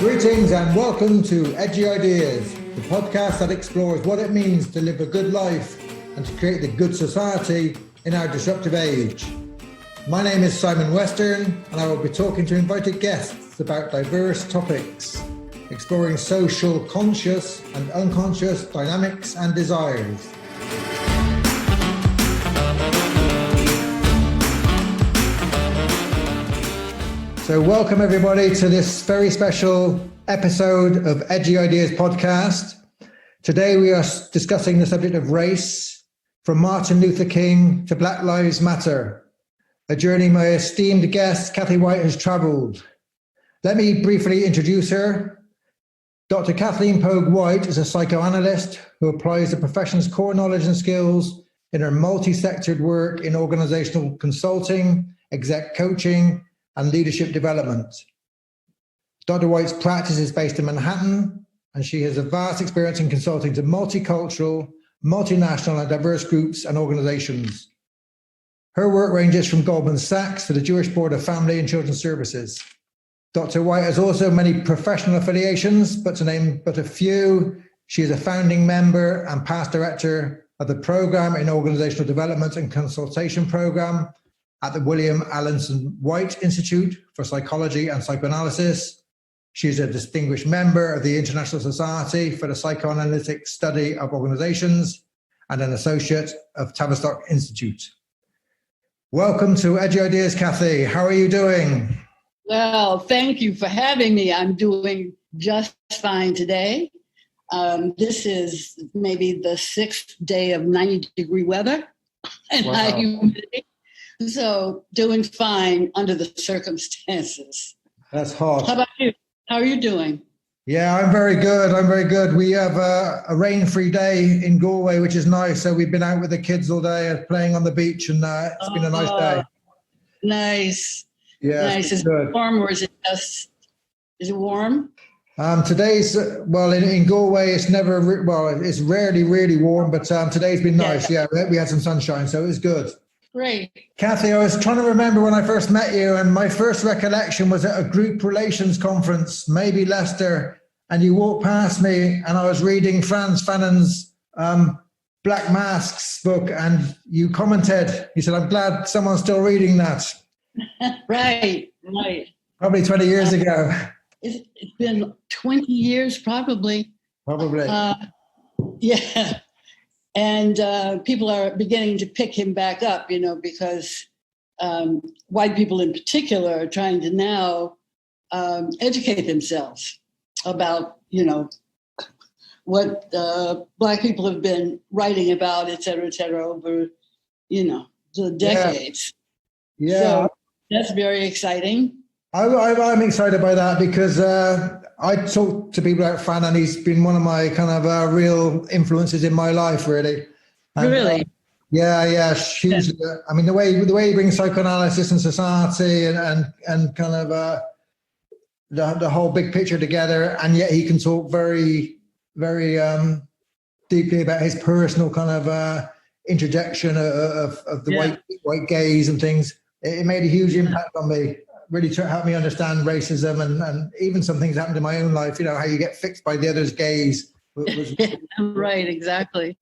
Greetings and welcome to Edgy Ideas, the podcast that explores what it means to live a good life and to create the good society in our disruptive age. My name is Simon Western and I will be talking to invited guests about diverse topics, exploring social conscious and unconscious dynamics and desires. So welcome everybody to this very special episode of Edgy Ideas podcast. Today we are discussing the subject of race, from Martin Luther King to Black Lives Matter, a journey my esteemed guest Kathleen White has travelled. Let me briefly introduce her. Dr Kathleen Pogue White is a psychoanalyst who applies the profession's core knowledge and skills in her multi-sectored work in organisational consulting, exec coaching, and leadership development. Dr. White's practice is based in Manhattan, and she has a vast experience in consulting to multicultural, multinational, and diverse groups and organizations. Her work ranges from Goldman Sachs to the Jewish Board of Family and Children's Services. Dr. White has also many professional affiliations, but to name but a few, she is a founding member and past director of the Program in Organizational Development and Consultation Program at the William Alanson White Institute for Psychology and Psychoanalysis. She is a distinguished member of the International Society for the Psychoanalytic Study of Organisations and an associate of Tavistock Institute. Welcome to Edgy Ideas, Kathy. How are you doing? Well, thank you for having me. I'm doing just fine today. This is maybe the sixth day of 90-degree weather and high humidity. So doing fine under the circumstances. That's hot. How about you? How are you doing? Yeah, I'm very good. We have a rain-free day in Galway, which is nice. So we've been out with the kids all day playing on the beach, and it's been a nice day. Nice. Yeah, nice. Is it warm or is it just? Is it warm? Today's in Galway it's it's rarely really warm, but today's been nice. Yeah, we had some sunshine, so it was good. Great. Kathy, I was trying to remember when I first met you, and my first recollection was at a group relations conference, maybe Leicester, and you walked past me and I was reading Frantz Fanon's Black Masks book, and you commented, you said, "I'm glad someone's still reading that." Right. Probably 20 years ago. It's been 20 years, probably. Yeah. And people are beginning to pick him back up, because white people in particular are trying to now educate themselves about, what Black people have been writing about, et cetera, over, the decades. Yeah. So that's very exciting. I'm excited by that because I talk to people about Fanon. He's been one of my kind of real influences in my life, really. And, really? Yeah, hugely. Yeah. I mean, the way he brings psychoanalysis and society and kind of the whole big picture together, and yet he can talk very, very deeply about his personal kind of interjection of the white gaze and things. It made a huge impact on me. Really helped me understand racism and even some things happened in my own life, how you get fixed by the other's gaze. Right, exactly.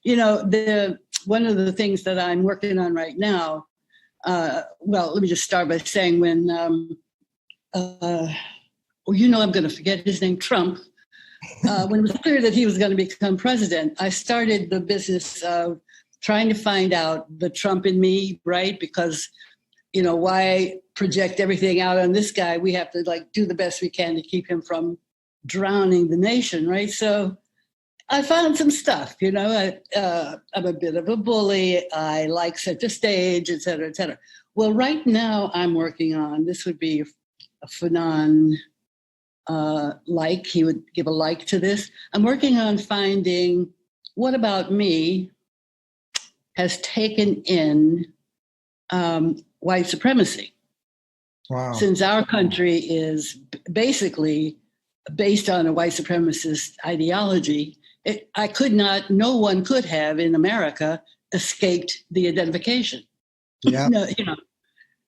One of the things that I'm working on right now, let me just start by saying when, I'm going to forget his name, Trump, when it was clear that he was going to become president, I started the business of trying to find out the Trump in me, right? Because why project everything out on this guy? We have to do the best we can to keep him from drowning the nation, right? So I found some stuff, I'm a bit of a bully. I like center stage, et cetera, et cetera. Well, right now I'm working on, this would be a Fanon he would give a like to this. I'm working on finding what about me has taken in white supremacy. Wow. Since our country is basically based on a white supremacist ideology, no one could have in America escaped the identification. Yeah.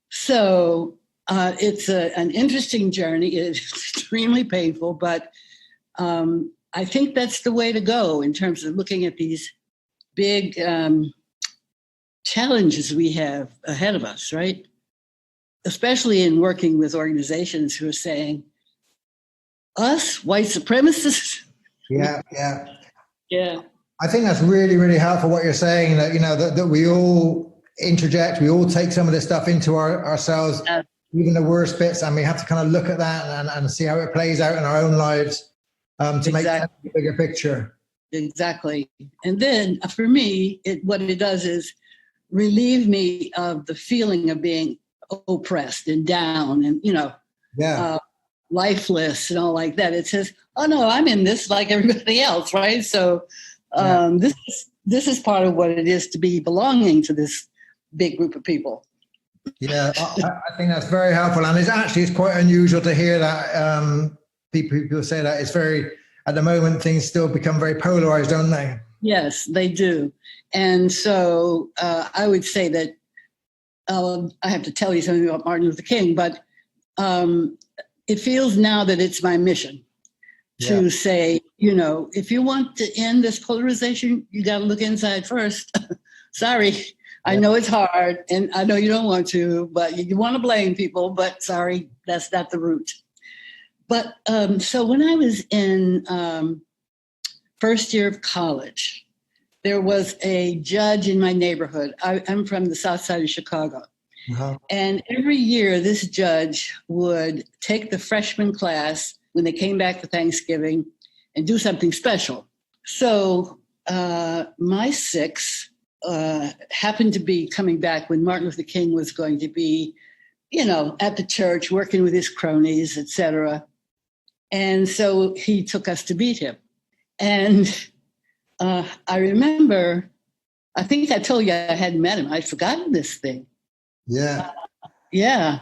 So It's an interesting journey. It's extremely painful, but I think that's the way to go in terms of looking at these big challenges we have ahead of us, right? Especially in working with organizations who are saying, us, white supremacists? Yeah. Yeah. I think that's really, really helpful what you're saying, that, that we all interject, we all take some of this stuff into ourselves, even the worst bits, and we have to kind of look at that and see how it plays out in our own lives to make sense of the bigger picture. Exactly. And then for me, what it does is relieve me of the feeling of being oppressed and down and, lifeless and all like that. It says, oh no, I'm in this like everybody else, right? So this is part of what it is to be belonging to this big group of people. Yeah, I think that's very helpful. And it's quite unusual to hear that people say that. It's very, at the moment, things still become very polarized, don't they? Yes, they do. And so I would say that I have to tell you something about Martin Luther King, but it feels now that it's my mission to say, if you want to end this polarization, you got to look inside first. Sorry. I know it's hard, and I know you don't want to, but you want to blame people, but sorry, that's not the route. But so when I was in first year of college, there was a judge in my neighborhood. I'm from the south side of Chicago. Uh-huh. And every year, this judge would take the freshman class when they came back for Thanksgiving and do something special. So my six happened to be coming back when Martin Luther King was going to be, at the church, working with his cronies, etc. And so he took us to meet him. And I remember, I think I told you I hadn't met him. I'd forgotten this thing. Yeah. Yeah.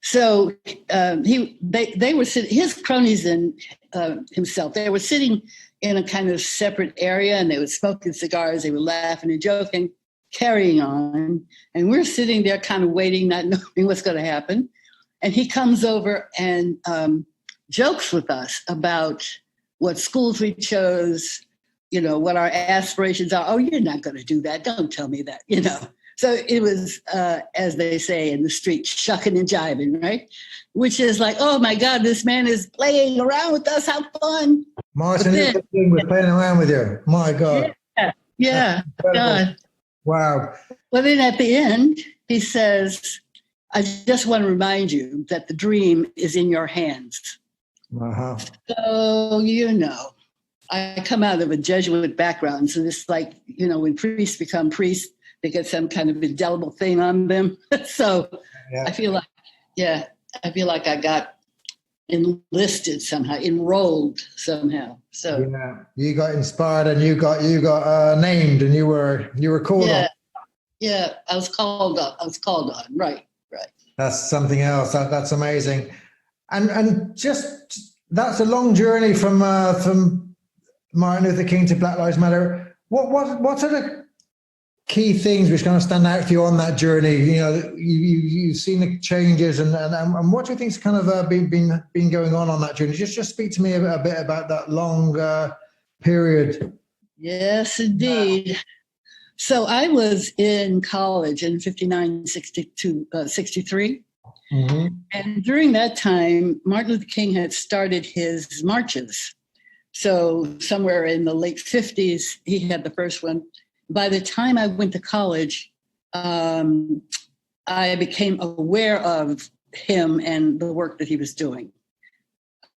So they were sitting, his cronies and himself, they were sitting in a kind of separate area, and they were smoking cigars, they were laughing and joking, carrying on. And we're sitting there kind of waiting, not knowing what's going to happen. And he comes over and jokes with us about what schools we chose, what our aspirations are. Oh, you're not going to do that. Don't tell me that, So it was, as they say in the street, shucking and jiving, right? Which is like, oh my God, this man is playing around with us. How fun. Martin Luther King was playing around with you. My God. Yeah. God. Wow. Well, then at the end, he says, I just want to remind you that the dream is in your hands. Uh-huh. So, I come out of a Jesuit background. So this like, when priests become priests, they get some kind of indelible thing on them. So I feel like I got enlisted somehow, enrolled somehow. So you got inspired, and you got named, and you were called on. Yeah, I was called on. Right. That's something else. That's amazing, and just that's a long journey from Martin Luther King to Black Lives Matter. What are the key things which kind of stand out for you on that journey? You've seen the changes, and what do you think's kind of been going on that journey? Just speak to me a bit about that long period. Yes, indeed. So I was in college in 59, 62, 63. Mm-hmm. And during that time, Martin Luther King had started his marches. So somewhere in the late 50s, he had the first one. By the time I went to college, I became aware of him and the work that he was doing.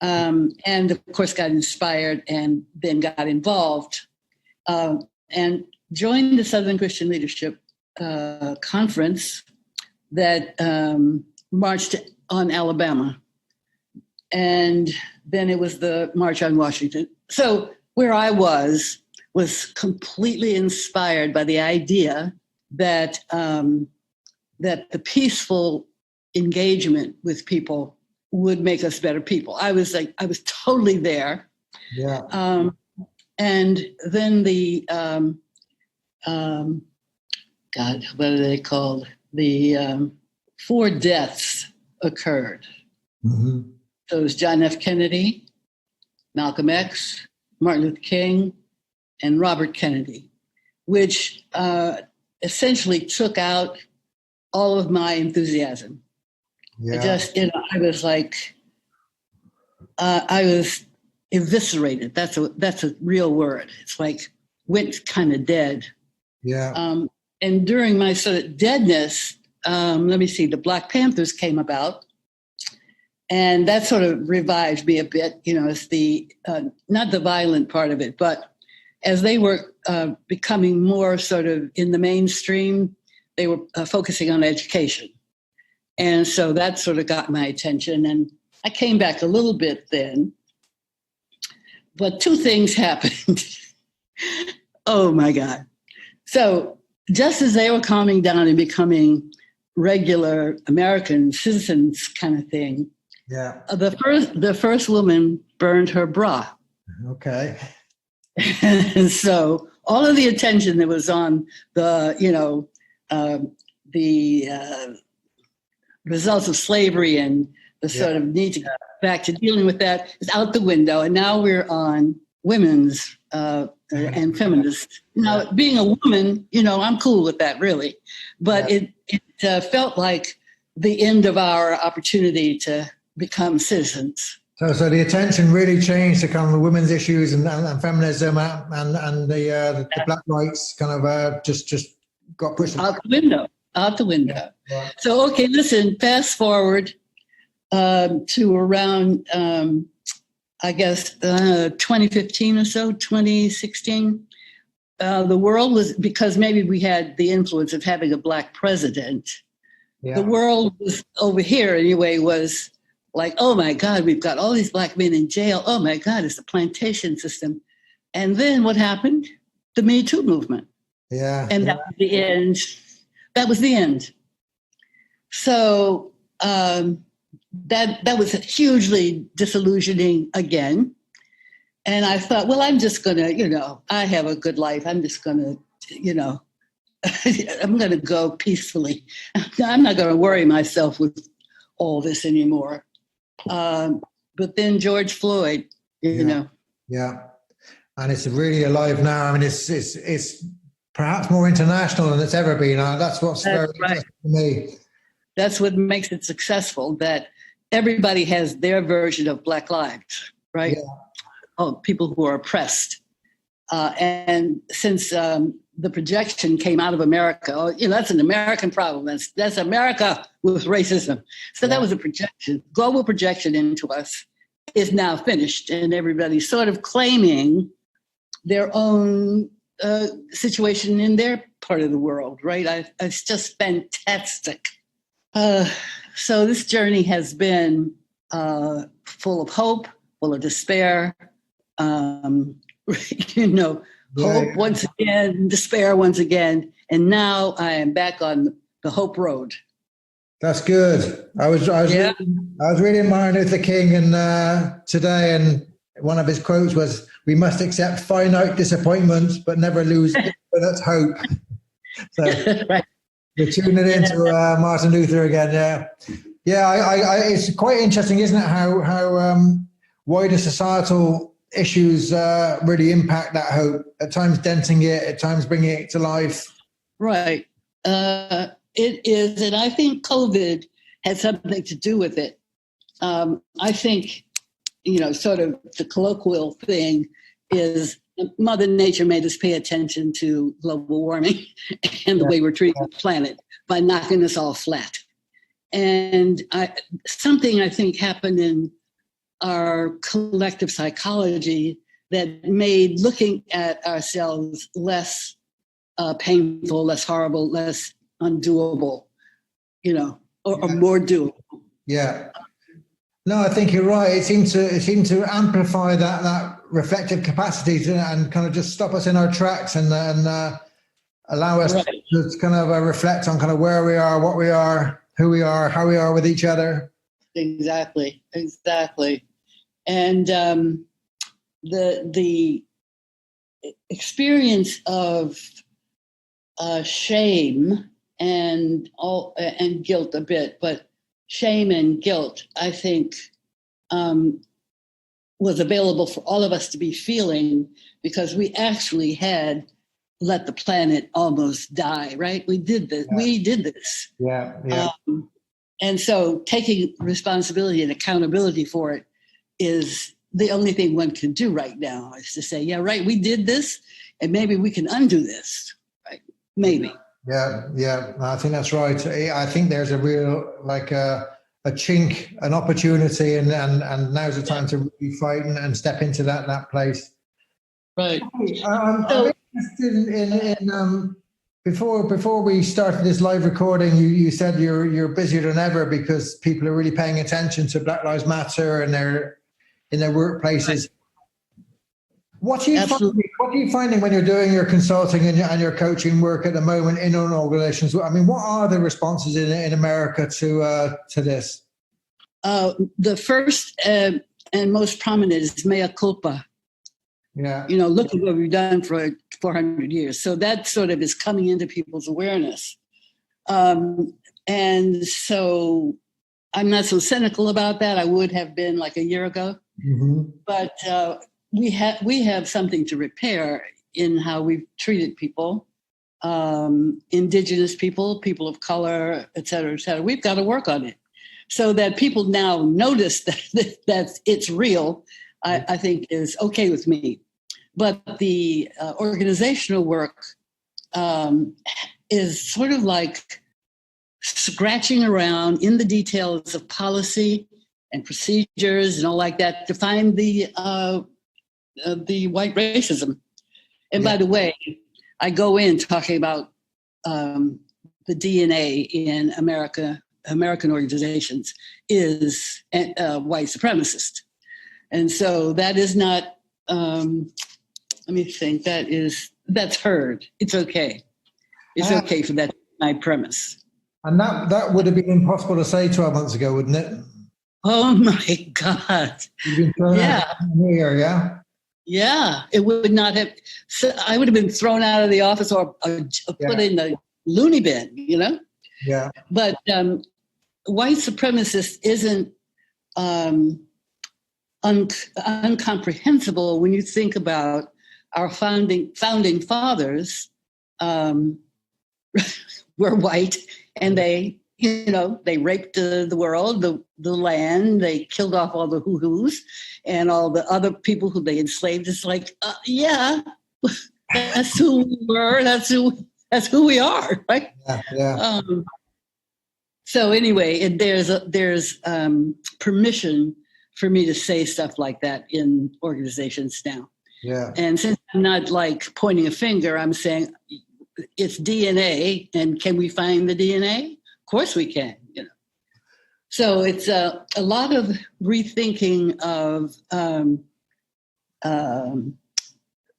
And of course, got inspired and then got involved and joined the Southern Christian Leadership Conference that marched on Alabama. And then it was the March on Washington. So where I was completely inspired by the idea that that the peaceful engagement with people would make us better people. I was totally there. Yeah. And then the God, what are they called? The 4 deaths occurred. Mm-hmm. So it was John F. Kennedy, Malcolm X, Martin Luther King, and Robert Kennedy, which essentially took out all of my enthusiasm. Yeah. I was like, I was eviscerated. That's a real word. It's like went kind of dead. Yeah. And during my sort of deadness, the Black Panthers came about, and that sort of revived me a bit. It's the not the violent part of it, but as they were becoming more sort of in the mainstream, they were focusing on education. And so that sort of got my attention. And I came back a little bit then. But two things happened. Oh, my God. So just as they were calming down and becoming regular American citizens kind of thing, Yeah. The first woman burned her bra. Okay. And so all of the attention that was on the results of slavery and the sort of need to get back to dealing with that is out the window. And now we're on women's and feminists. Now, being a woman, I'm cool with that, really. But it felt like the end of our opportunity to become citizens. So the attention really changed to kind of the women's issues and feminism and the black rights kind of just got pushed out the window. Yeah. So, okay, listen, fast forward to around, 2015 or so, 2016. The world was, because maybe we had the influence of having a black president, the world was over here anyway, was like, oh my God, we've got all these black men in jail. Oh my God, it's the plantation system. And then what happened? The Me Too movement. Yeah. And that was the end. That was the end. So that was hugely disillusioning again. And I thought, well, I'm just going to, I have a good life. I'm just going to, I'm going to go peacefully. I'm not going to worry myself with all this anymore. But then George Floyd, you know. Yeah. And it's really alive now. I mean, it's perhaps more international than it's ever been. That's very interesting to me. That's what makes it successful, that everybody has their version of Black lives, right? Yeah. Oh, people who are oppressed. And since the projection came out of America, that's an American problem. That's America with racism. So that was a projection. Global projection into us is now finished, and everybody's sort of claiming their own situation in their part of the world, right? It's just fantastic. So this journey has been full of hope, full of despair, hope once again, despair once again. And now I am back on the hope road. That's good. I was reading Martin Luther King today, and one of his quotes was, "We must accept finite disappointments, but never lose infinite hope." So right. We're tuning into Martin Luther again. Yeah. It's quite interesting, isn't it? How wider societal issues really impact that hope. At times denting it, at times bringing it to life. Right. It is, and I think COVID had something to do with it. I think, sort of the colloquial thing is Mother Nature made us pay attention to global warming and the way we're treating the planet by knocking us all flat. And something I think happened in our collective psychology that made looking at ourselves less painful, less horrible, less undoable, or more doable. Yeah. No, I think you're right. It seemed to amplify that reflective capacity and kind of just stop us in our tracks and allow us to kind of reflect on kind of where we are, what we are, who we are, how we are with each other. Exactly. And the experience of shame and guilt a bit, but shame and guilt, I think, was available for all of us to be feeling, because we actually had let the planet almost die, right? We did this. Yeah. We did this. Yeah. And so taking responsibility and accountability for it is the only thing one can do right now, is to say, yeah, right, we did this, and maybe we can undo this, right? Maybe. Yeah. I think that's right. I think there's a real, like a chink, an opportunity, and now's the time to really fight and step into that place. Right. I'm interested in before we started this live recording, you said you're busier than ever because people are really paying attention to Black Lives Matter and in their workplaces. Right. What are you finding when you're doing your consulting and your coaching work at the moment in own organizations? I mean, what are the responses in America to this? The first and most prominent is mea culpa. Yeah. Look at what we've done for 400 years. So that sort of is coming into people's awareness. And so I'm not so cynical about that. I would have been like a year ago. Mm-hmm. But we have something to repair in how we've treated people, indigenous people, people of color, et cetera, et cetera. We've got to work on it so that people now notice that it's real, I think is okay with me. But the organizational work is sort of like scratching around in the details of policy and procedures and all like that to find the white racism. And by the way, I go in talking about the DNA in American organizations is white supremacist. And so that is not, let me think, that's heard. It's okay. It's okay for that to be my premise. And that would have been impossible to say 12 months ago, wouldn't it? Oh my God. You've been thrown out here, yeah? Yeah, it would not have. So I would have been thrown out of the office or put in the loony bin, Yeah. But white supremacist isn't uncomprehensible when you think about our founding fathers. Were white, and they raped the world, the land. They killed off all the hoo-hoos and all the other people who they enslaved. It's like, that's who we were. That's who we are, right? Yeah. So anyway, there's permission for me to say stuff like that in organizations now. Yeah. And since I'm not like pointing a finger, I'm saying it's DNA, and can we find the DNA? Of course we can, So it's a lot of rethinking of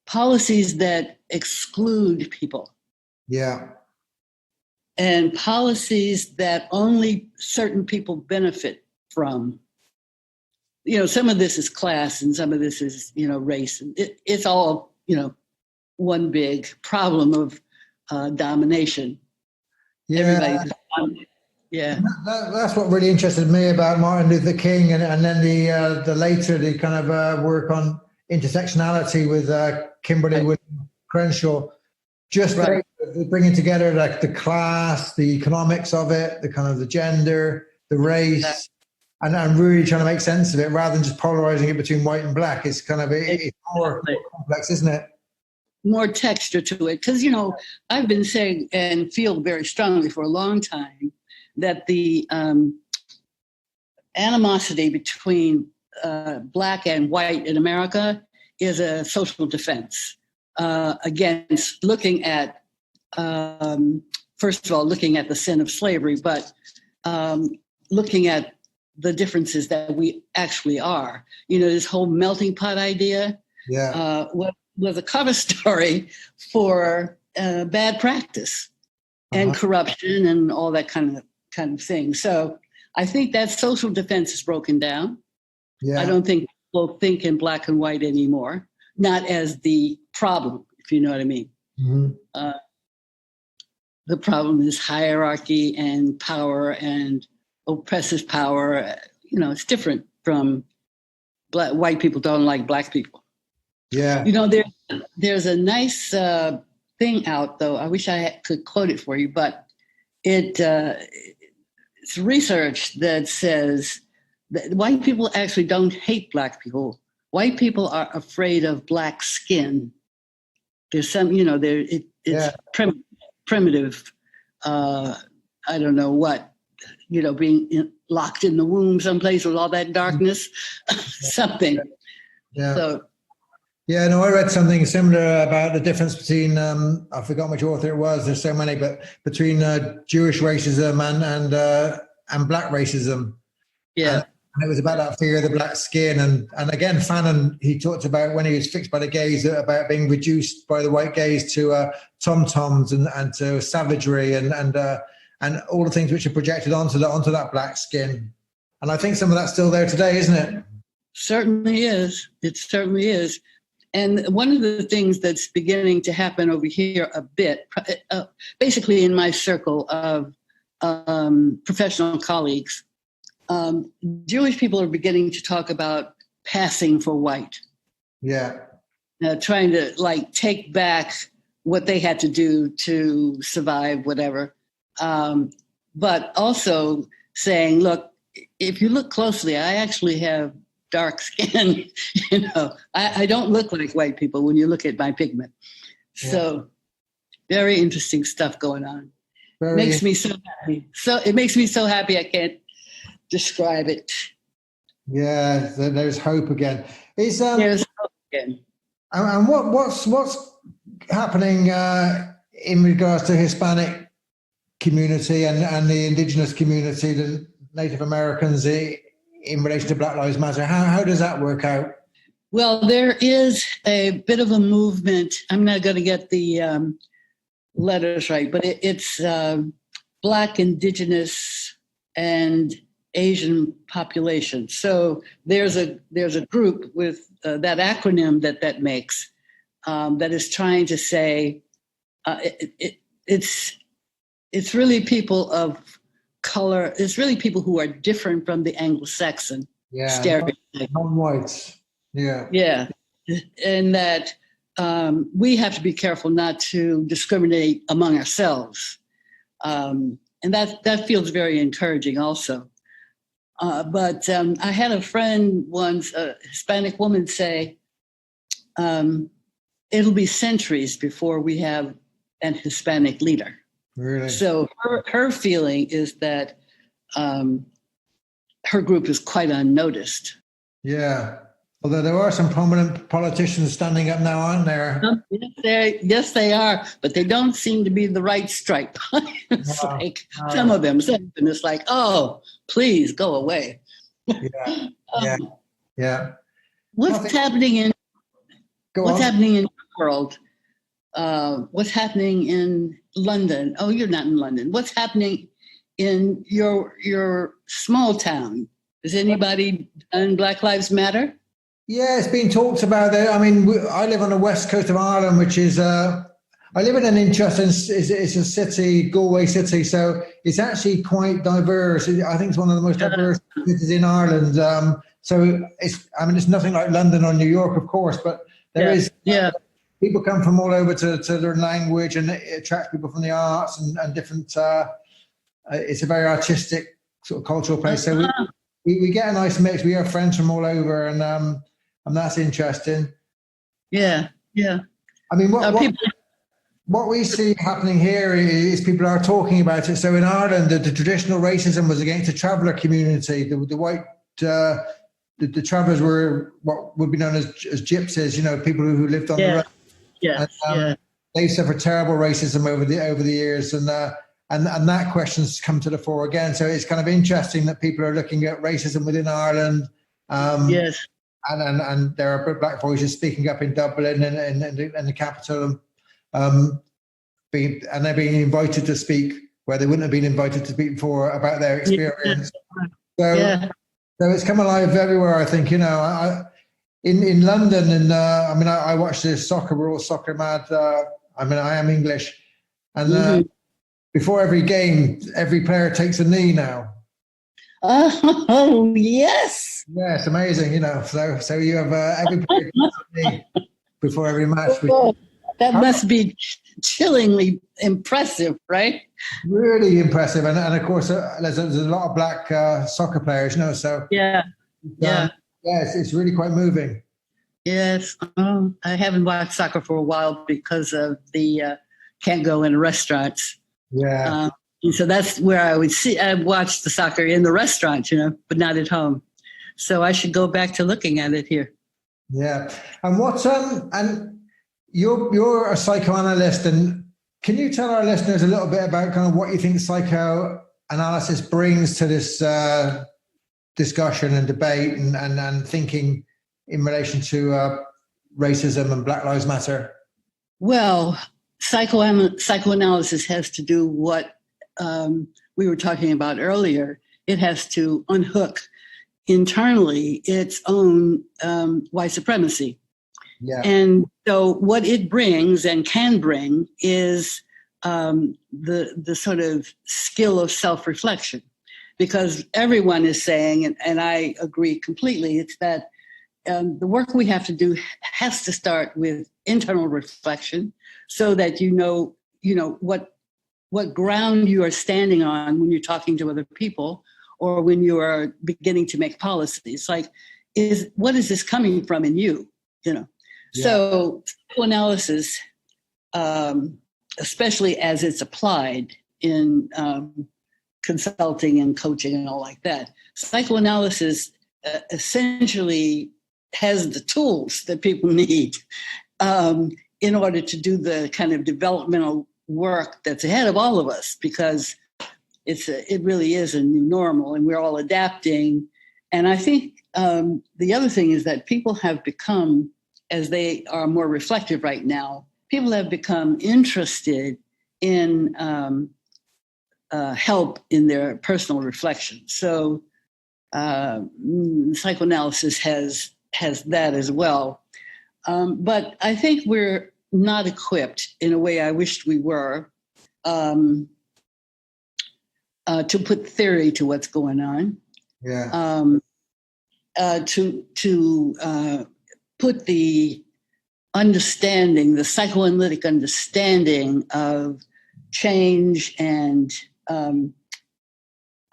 policies that exclude people. Yeah. And policies that only certain people benefit from. Some of this is class and some of this is, race. And it's all, one big problem of domination. Yeah. Yeah. That's what really interested me about Martin Luther King and then the kind of work on intersectionality with Kimberly Williams Crenshaw. Just bringing together like the class, the economics of it, the kind of the gender, the race, and I'm really trying to make sense of it rather than just polarizing it between white and black. It's kind of it's more complex, isn't it? More texture to it. Because, I've been saying and feel very strongly for a long time that the animosity between black and white in America is a social defense against looking at, first of all, looking at the sin of slavery, but looking at the differences that we actually are. This whole melting pot idea was a cover story for bad practice and corruption and all that kind of thing. So I think that social defense is broken down. Yeah. I don't think people think in black and white anymore, not as the problem, if you know what I mean. Mm-hmm. The problem is hierarchy and power and oppressive power. It's different from white people don't like black people. Yeah. There's a nice thing out, though. I wish I could quote it for you, but it's research that says that white people actually don't hate black people. White people are afraid of black skin. There's some, it's primitive. I don't know what, being locked in the womb someplace with all that darkness, something. Yeah. So. Yeah, no, I read something similar about the difference between, I forgot which author it was, there's so many, but between Jewish racism and black racism. Yeah. And it was about that fear of the black skin. And again, Fanon, he talked about when he was fixed by the gays, about being reduced by the white gays to tom-toms and to savagery and all the things which are projected onto that black skin. And I think some of that's still there today, isn't it? Certainly is. It certainly is. And one of the things that's beginning to happen over here a bit, basically in my circle of professional colleagues, Jewish people are beginning to talk about passing for white. Yeah. Trying to take back what they had to do to survive, whatever. But also saying, look, if you look closely, I actually have dark skin. I don't look like white people when you look at my pigment. Yeah. So very interesting stuff going on. Makes me so happy. So it makes me so happy I can't describe it. Yeah, there's hope again. There's hope again. And what's happening in regards to Hispanic community and the indigenous community, the Native Americans, in relation to Black Lives Matter? How does that work out? Well, there is a bit of a movement. I'm not going to get the letters right, but it's Black, Indigenous, and Asian population. So there's a group with that acronym that makes that is trying to say it's really people of color. It's really people who are different from the Anglo-Saxon stereotype. Non-whites. Yeah. Yeah. And that we have to be careful not to discriminate among ourselves. And that feels very encouraging also. But I had a friend once, a Hispanic woman, say, it'll be centuries before we have an Hispanic leader. Really? So her feeling is that her group is quite unnoticed. Yeah. Although there are some prominent politicians standing up now, aren't there? Yes, they are, but they don't seem to be the right stripe. It's some of them, and it's like, oh, please go away. Yeah. What's happening in the world? What's happening in London? Oh, you're not in London. What's happening in your small town? Has anybody done Black Lives Matter? Yeah, it's been talked about there. I mean, I live on the west coast of Ireland, which is, I live in an interesting, it's a city, Galway city, so it's actually quite diverse. I think it's one of the most diverse cities in Ireland. So it's nothing like London or New York, of course, but there is. People come from all over to learn language, and it attracts people from the arts and different. It's a very artistic sort of cultural place. So we get a nice mix. We have friends from all over, and that's interesting. Yeah. I mean, what we see happening here is people are talking about it. So in Ireland, the traditional racism was against the traveller community. The white, the travellers were what would be known as gypsies. People who lived on the road. They suffered terrible racism over the years, and that question's come to the fore again. So it's kind of interesting that people are looking at racism within Ireland. And there are Black voices speaking up in Dublin and the capital, and they're being invited to speak where they wouldn't have been invited to speak before about their experience. So it's come alive everywhere. I think in London, and I watch this soccer. We're all soccer mad. I am English, and before every game, every player takes a knee now. Oh, yes. Yeah, it's amazing, So you have every player before every match. Oh, that must be chillingly impressive, right? Really impressive, and of course there's a lot of black soccer players, So Yeah. yeah, it's really quite moving. Yes. Oh, I haven't watched soccer for a while because of the can't go in restaurants. Yeah. And so that's where I watched the soccer in the restaurant, but not at home. So I should go back to looking at it here. Yeah. And and you're a psychoanalyst, and can you tell our listeners a little bit about kind of what you think psychoanalysis brings to this discussion and debate and thinking in relation to racism and Black Lives Matter? Well, psychoanalysis has to do what we were talking about earlier. It has to unhook internally its own white supremacy. Yeah. And so what it brings and can bring is the sort of skill of self-reflection, because everyone is saying, and I agree completely, it's that the work we have to do has to start with internal reflection, so that you know what ground you are standing on when you're talking to other people or when you are beginning to make policies. Like, what is this coming from in you? Yeah. So psychoanalysis, especially as it's applied in consulting and coaching and all like that, psychoanalysis essentially has the tools that people need in order to do the kind of developmental work that's ahead of all of us, because it really is a new normal and we're all adapting. And I think the other thing is that people have become, as they are more reflective right now, people have become interested in help in their personal reflection. So psychoanalysis has that as well. But I think we're not equipped in a way I wished we were to put theory to what's going on. Yeah. To put the understanding, the psychoanalytic understanding of change and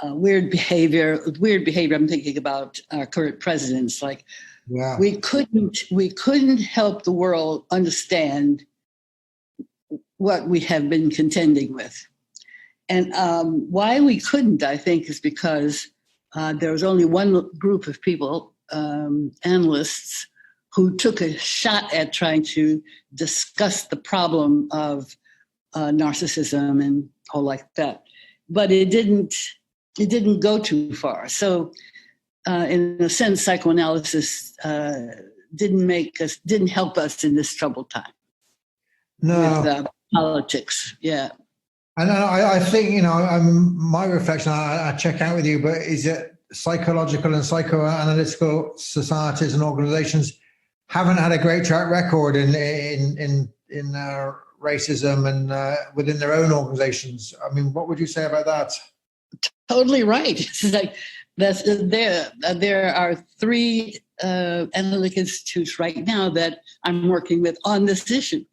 weird behavior. I'm thinking about our current presidents. Like, we couldn't help the world understand what we have been contending with. And why we couldn't, I think, is because there was only one group of people, analysts, who took a shot at trying to discuss the problem of narcissism and all like that. But it didn't go too far. So in a sense, psychoanalysis didn't help us in this troubled time. No. With politics, yeah. And I think, my reflection, I check out with you, but is it psychological and psychoanalytical societies and organizations haven't had a great track record in racism and within their own organizations. I mean, what would you say about that? Totally right. It's like there are 3 analytic institutes right now that I'm working with on this issue.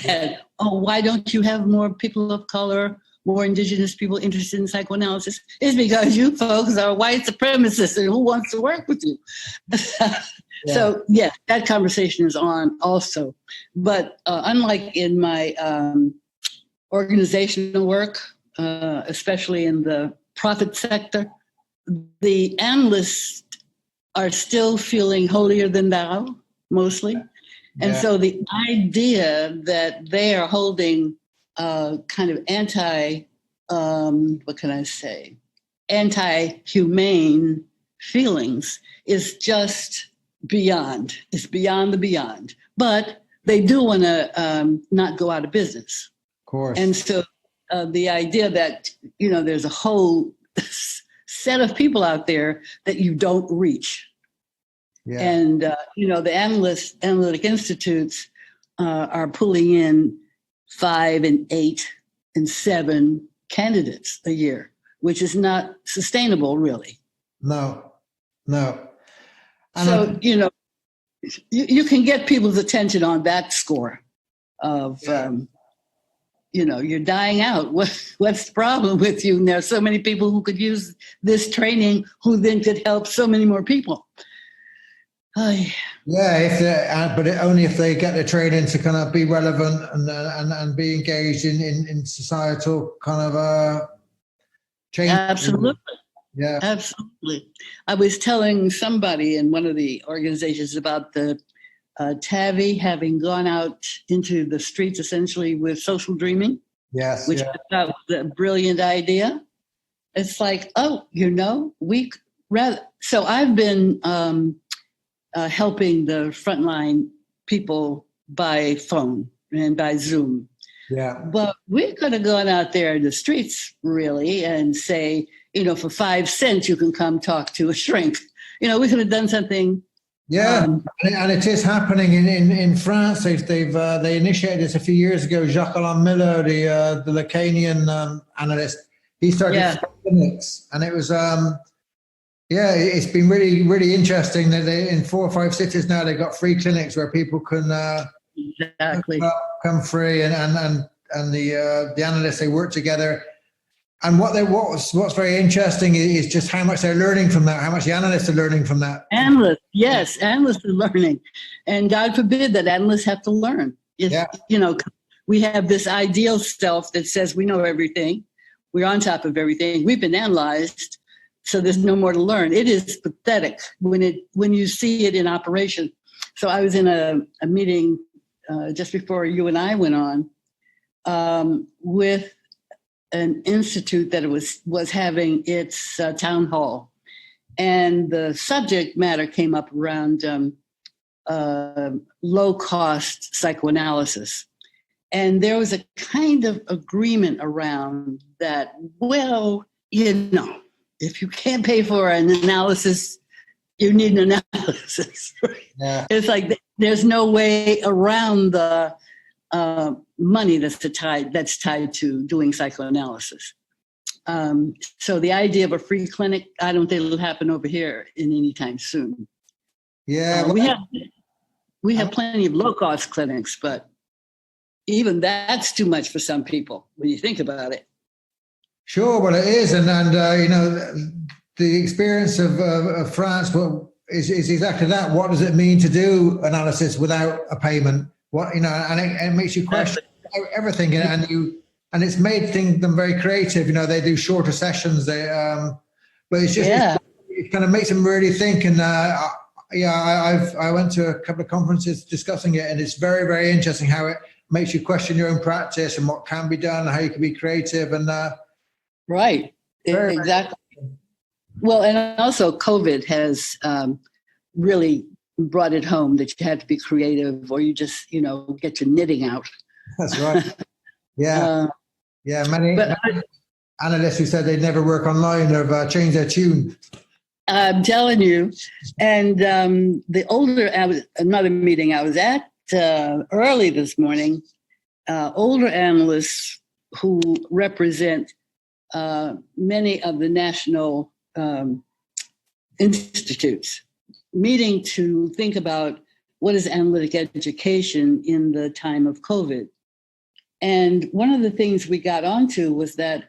That, why don't you have more people of color, more indigenous people interested in psychoanalysis? It's because you folks are white supremacists and who wants to work with you? Yeah. So, yeah, that conversation is on also. But unlike in my organizational work, especially in the profit sector, the analysts are still feeling holier than thou, mostly. And so the idea that they are holding kind of anti-humane feelings is just beyond. It's beyond the beyond. But they do want to not go out of business. Of course. And so the idea that, there's a whole set of people out there that you don't reach. Yeah. And, the analytic institutes are pulling in 5 and 8 and 7 candidates a year, which is not sustainable, really. No, no. And So, you can get people's attention on that score of, you're dying out. What's the problem with you? And there are so many people who could use this training who then could help so many more people. Yeah, but only if they get the training to kind of be relevant and be engaged in societal kind of change. Absolutely. Yeah, absolutely. I was telling somebody in one of the organizations about the TAVI having gone out into the streets essentially with social dreaming. Yes, which I thought was a brilliant idea. It's like, so I've been helping the frontline people by phone and by Zoom. Yeah. But we could have gone out there in the streets, really, and say, for 5 cents, you can come talk to a shrink. We could have done something. Yeah, and it is happening in France. They initiated this a few years ago. Jacques-Alain Miller, the Lacanian analyst, he started clinics, and it was it's been really, really interesting that they, in 4 or 5 cities now, they've got free clinics where people can come free, and the analysts, they work together. And what's very interesting is just how much they're learning from that, how much the analysts are learning from that. Analysts are learning. And God forbid that analysts have to learn. We have this ideal self that says we know everything. We're on top of everything. We've been analyzed, so there's no more to learn. It is pathetic when you see it in operation. So I was in a meeting just before you and I went on with an institute that was having its town hall, and the subject matter came up around low-cost psychoanalysis, and there was a kind of agreement around that. Well, if you can't pay for an analysis, you need an analysis. Yeah. It's like there's no way around the money that's tied to doing psychoanalysis. So the idea of a free clinic, I don't think it'll happen over here in any time soon. Yeah, we have plenty of low-cost clinics, but even that's too much for some people when you think about it. Sure, well, it is, and the experience of France is exactly that. What does it mean to do analysis without a payment? And it makes you question everything, and it's made them very creative. They do shorter sessions. But it's just it kind of makes them really think. And I went to a couple of conferences discussing it, and it's very, very interesting how it makes you question your own practice and what can be done, and how you can be creative. And right, exactly. Well, and also COVID has really brought it home that you had to be creative, or you just get your knitting out. That's right. Yeah. Many analysts who said they'd never work online have changed their tune. I'm telling you. And another meeting I was at early this morning, older analysts who represent many of the national institutes, meeting to think about what is analytic education in the time of COVID. And one of the things we got onto was that,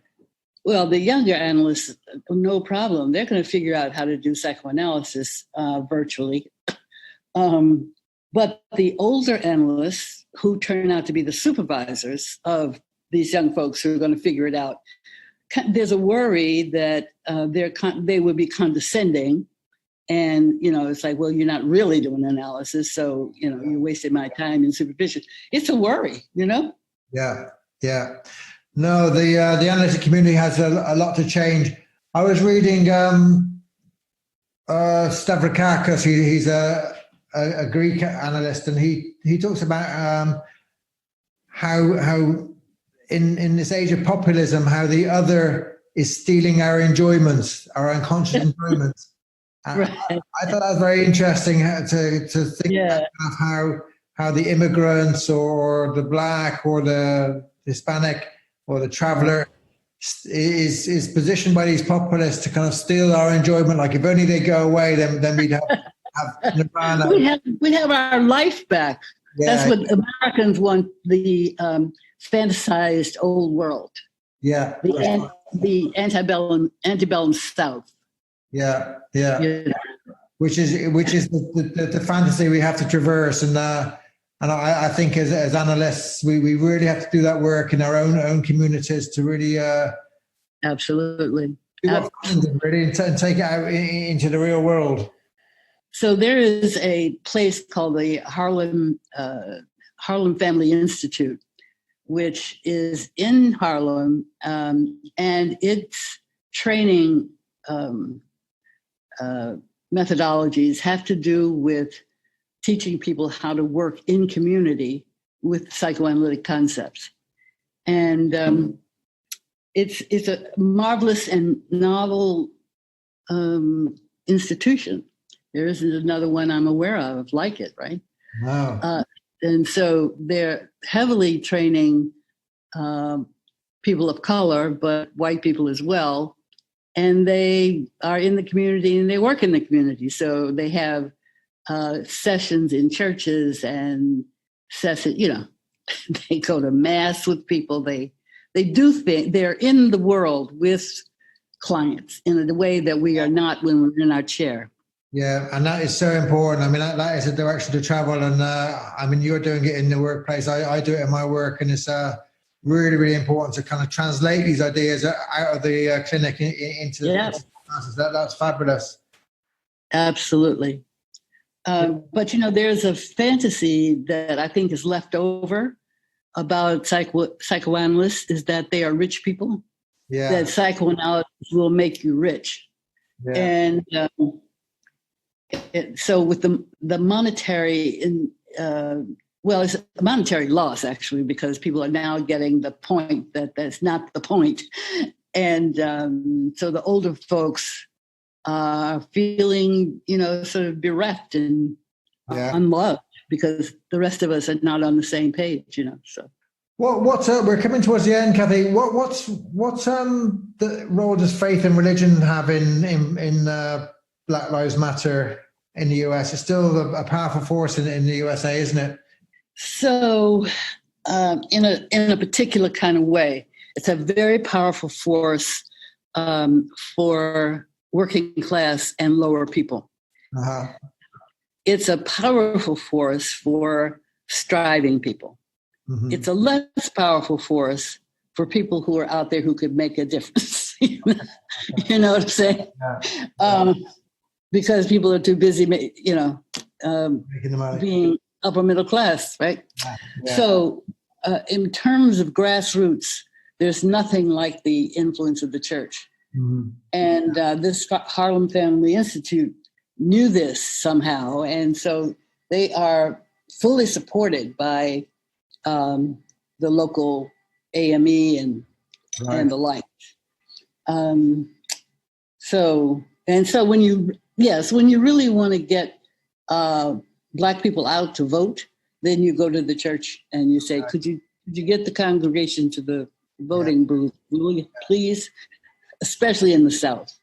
well, the younger analysts, no problem. They're going to figure out how to do psychoanalysis virtually. But the older analysts, who turn out to be the supervisors of these young folks who are going to figure it out, there's a worry that they will be condescending. And, it's like, well, you're not really doing analysis. So, you're wasting my time in supervision. It's a worry, Yeah. No, the analytic community has a lot to change. I was reading Stavrakakis. He's a Greek analyst, and he talks about how in this age of populism, how the other is stealing our enjoyments, our unconscious enjoyments. Right. I thought that was very interesting to think about how the immigrants or the Black or the Hispanic or the traveler is positioned by these populists to kind of steal our enjoyment. Like if only they go away, then we'd have nirvana. We'd have our life back. Yeah. That's what Americans want, the fantasized old world. Yeah. The antebellum South. Yeah. Which is the fantasy we have to traverse, and I think as analysts we really have to do that work in our own communities to really absolutely really and take it out into the real world. So there is a place called the Harlem Family Institute, which is in Harlem, and its training methodologies have to do with teaching people how to work in community with psychoanalytic concepts. And it's a marvelous and novel institution. There isn't another one I'm aware of like it, right? Wow. And so they're heavily training people of color, but white people as well. And they are in the community and they work in the community. So they have sessions in churches and they go to mass with people. They do things. They're in the world with clients in a way that we are not when we're in our chair. Yeah, and that is so important. I mean, that is a direction to travel. And I mean, you're doing it in the workplace. I do it in my work, and it's really, really important to kind of translate these ideas out of the clinic into the classes. That's fabulous. Absolutely. But, there's a fantasy that I think is left over about psychoanalysts is that they are rich people. Yeah. That psychoanalysis will make you rich. Yeah. And so with the monetary, it's a monetary loss, actually, because people are now getting the point that that's not the point. And so the older folks are feeling, sort of bereft and unloved because the rest of us are not on the same page, so. What's we're coming towards the end, Kathy. What's the role does faith and religion have in Black Lives Matter in the US? It's still a powerful force in the USA, isn't it? So, in a particular kind of way, it's a very powerful force for working class and lower people. Uh-huh. It's a powerful force for striving people. Mm-hmm. It's a less powerful force for people who are out there who could make a difference. You know what I'm saying? Yeah. Because people are too busy, making the money. Being upper middle class, right? Yeah. So in terms of grassroots, there's nothing like the influence of the church. Mm-hmm. And this Harlem Family Institute knew this somehow. And so they are fully supported by the local AME and the like. So when you really want to get Black people out to vote, then you go to the church and you say, could you get the congregation to the voting booth, will you please? Especially in the South.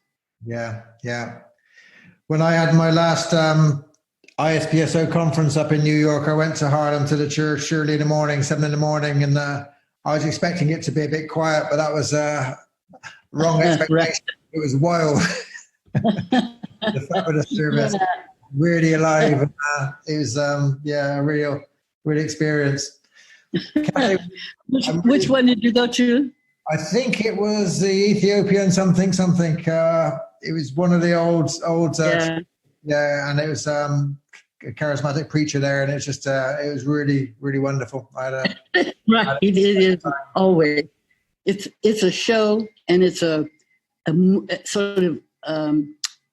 Yeah. When I had my last ISPSO conference up in New York, I went to Harlem to the church early in the morning, 7 a.m, and I was expecting it to be a bit quiet, but that was wrong expectation. Right. It was wild. The fabulous service, really alive. And, it was a real experience. Which one did you go to? I think it was the Ethiopian something. It was one of the old and it was a charismatic preacher there, and it's just it was really, really wonderful. Right, it is always. It's a show, and it's a sort of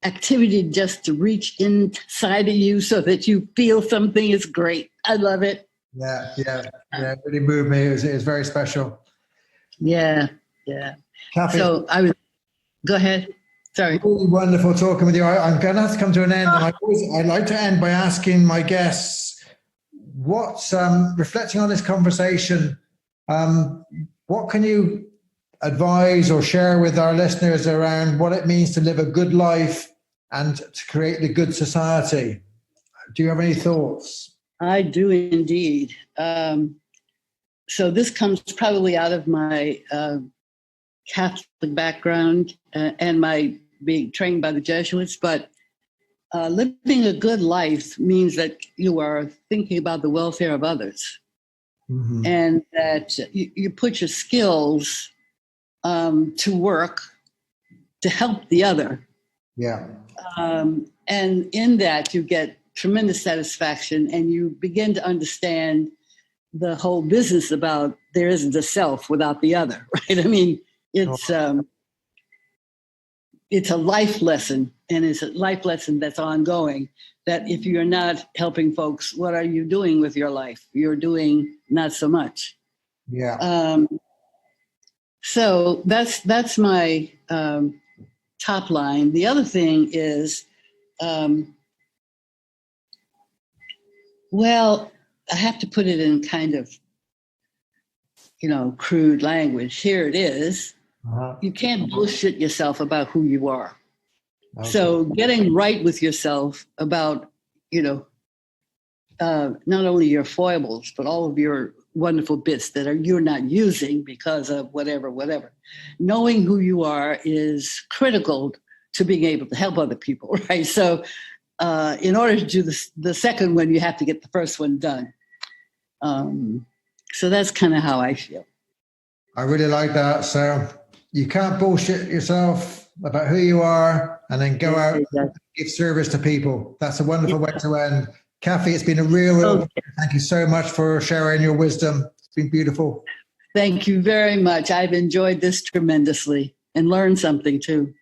activity just to reach inside of you so that you feel something is great. I love it. Yeah, it really moved me. It was very special. Yeah. Kathy, so go ahead. Sorry. Really wonderful talking with you. I'm going to have to come to an end. I'd like to end by asking my guests, what's reflecting on this conversation, what can you advise or share with our listeners around what it means to live a good life and to create the good society? Do you have any thoughts? I do indeed. So this comes probably out of my Catholic background and my being trained by the Jesuits, but living a good life means that you are thinking about the welfare of others, and that you put your skills to work to help the other. Yeah. And in that you get tremendous satisfaction, and you begin to understand the whole business about there isn't a self without the other, right? I mean, it's a life lesson, and it's a life lesson that's ongoing, that if you're not helping folks, what are you doing with your life? You're doing not so much. Yeah. So that's my top line. The other thing is, well, I have to put it in kind of, crude language. Here it is. You can't bullshit yourself about who you are. Okay. So getting right with yourself about, not only your foibles, but all of your wonderful bits that you're not using because of whatever. Knowing who you are is critical to being able to help other people, right? So in order to do the second one, you have to get the first one done. So that's kind of how I feel. I really like that. So you can't bullshit yourself about who you are and then go out and give service to people. That's a wonderful way to end. Kathy, it's been a real thank you so much for sharing your wisdom. It's been beautiful. Thank you very much. I've enjoyed this tremendously and learned something too.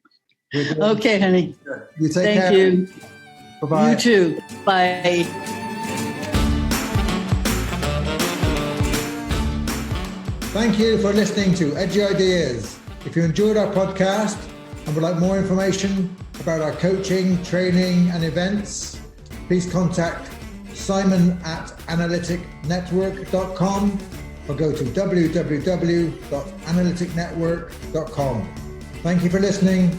Okay, honey. You take care. Thank you. Bye-bye. You too. Bye. Thank you for listening to Edgy Ideas. If you enjoyed our podcast and would like more information about our coaching, training, and events, please contact simon@analyticnetwork.com or go to www.analyticnetwork.com. Thank you for listening.